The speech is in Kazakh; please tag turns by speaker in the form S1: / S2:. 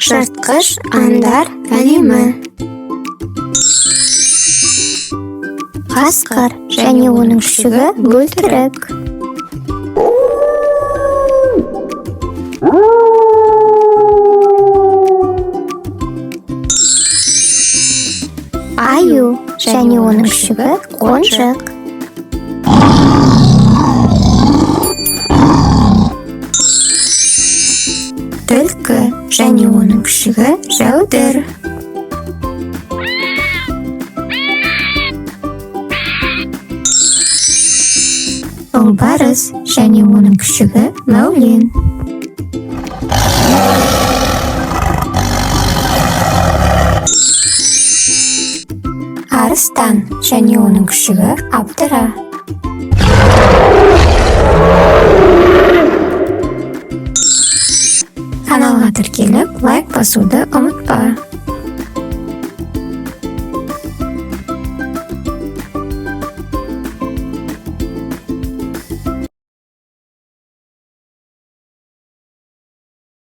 S1: Жыртқыш аңдар әлемі. Қасқыр және оның күшігі бөлтірік. Аю және оның күшігі қонжық. Түлкі және оның күшігі жәудір. Ұлбарыс және оның күшігі мәулен. Арыстан және оның күшігі абдыра. Каналға тіркеліп, лайк басуды ұмытпа.